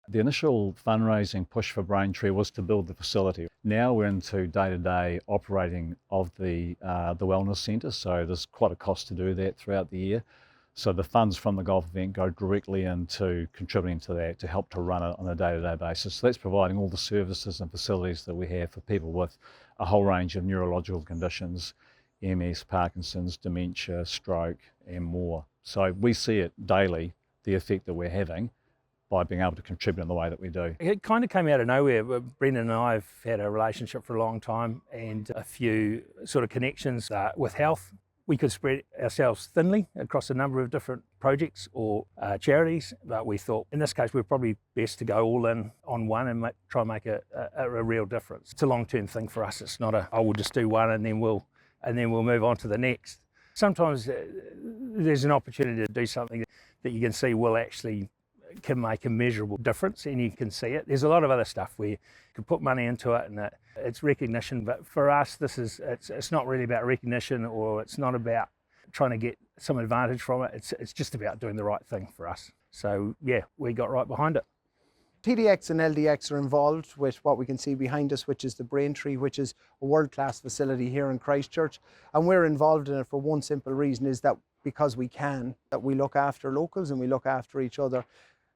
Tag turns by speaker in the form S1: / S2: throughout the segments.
S1: The initial fundraising push for Braintree was to build the facility. Now we're into day-to-day operating of the wellness centre, so there's quite a cost to do that throughout the year. So the funds from the golf event go directly into contributing to that to help to run it on a day-to-day basis. So that's providing all the services and facilities that we have for people with a whole range of neurological conditions, MS, Parkinson's, dementia, stroke and more. So we see it daily, the effect that we're having by being able to contribute in the way that we do.
S2: It kind of came out of nowhere. Brendan and I have had a relationship for a long time and a few sort of connections with health. We could spread ourselves thinly across a number of different projects or charities, but we thought in this case we're probably best to go all in on one and try and make a real difference. It's a long-term thing for us. It's not we'll just do one and then we'll move on to the next. Sometimes there's an opportunity to do something that you can see will actually can make a measurable difference and you can see it. There's a lot of other stuff where you can put money into it and it's recognition, but for us it's not really about recognition, or it's not about trying to get some advantage from it. It's just about doing the right thing for us. So yeah, we got right behind it.
S3: TDX and LDX are involved with what we can see behind us, which is the Braintree, which is a world-class facility here in Christchurch. And we're involved in it for one simple reason, is that because we can, that we look after locals and we look after each other.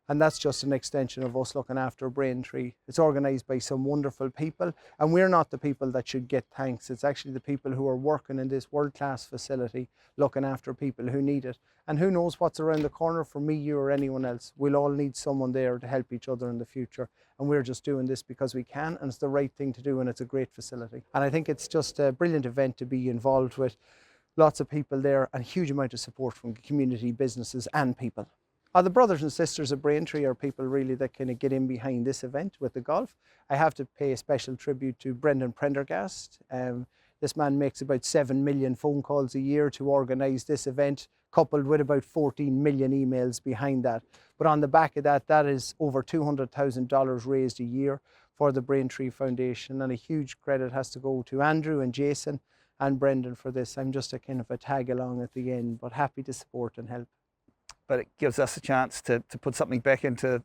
S3: And that's just an extension of us looking after Braintree. It's organised by some wonderful people, and we're not the people that should get thanks. It's actually the people who are working in this world-class facility, looking after people who need it. And who knows what's around the corner for me, you or anyone else. We'll all need someone there to help each other in the future. And we're just doing this because we can, and it's the right thing to do, and it's a great facility. And I think it's just a brilliant event to be involved with. Lots of people there and a huge amount of support from community, businesses and people. The brothers and sisters of Braintree are people really that kind of get in behind this event with the golf. I have to pay a special tribute to Brendan Prendergast. This man makes about 7 million phone calls a year to organise this event, coupled with about 14 million emails behind that. But on the back of that, that is over $200,000 raised a year for the Braintree Foundation. And a huge credit has to go to Andrew and Jason and Brendan for this. I'm just a kind of a tag along at the end, but happy to support and help.
S4: But it gives us a chance to put something back into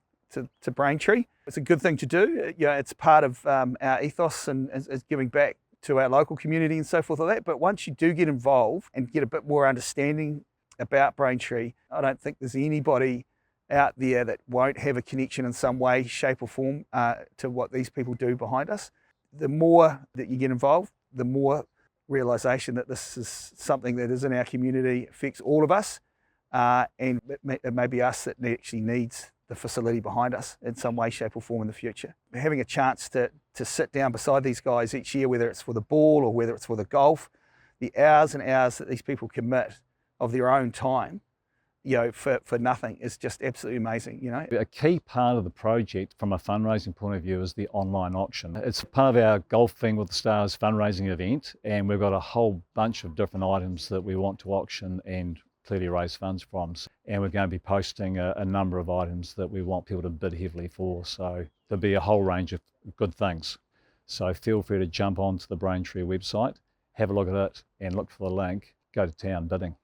S4: Braintree. It's a good thing to do. You know, it's part of our ethos and is giving back to our local community and so forth like that. But once you do get involved and get a bit more understanding about Braintree, I don't think there's anybody out there that won't have a connection in some way, shape or form to what these people do behind us. The more that you get involved, the more realisation that this is something that is in our community, affects all of us. And it may be us that actually needs the facility behind us in some way, shape or form in the future. Having a chance to sit down beside these guys each year, whether it's for the ball or whether it's for the golf, the hours and hours that these people commit of their own time, you know, for nothing is just absolutely amazing, you know.
S1: A key part of the project from a fundraising point of view is the online auction. It's part of our Golfing with the Stars fundraising event, and we've got a whole bunch of different items that we want to auction and clearly raise funds from. And we're going to be posting a number of items that we want people to bid heavily for. So there'll be a whole range of good things. So feel free to jump onto the Braintree website, have a look at it and look for the link, go to town bidding.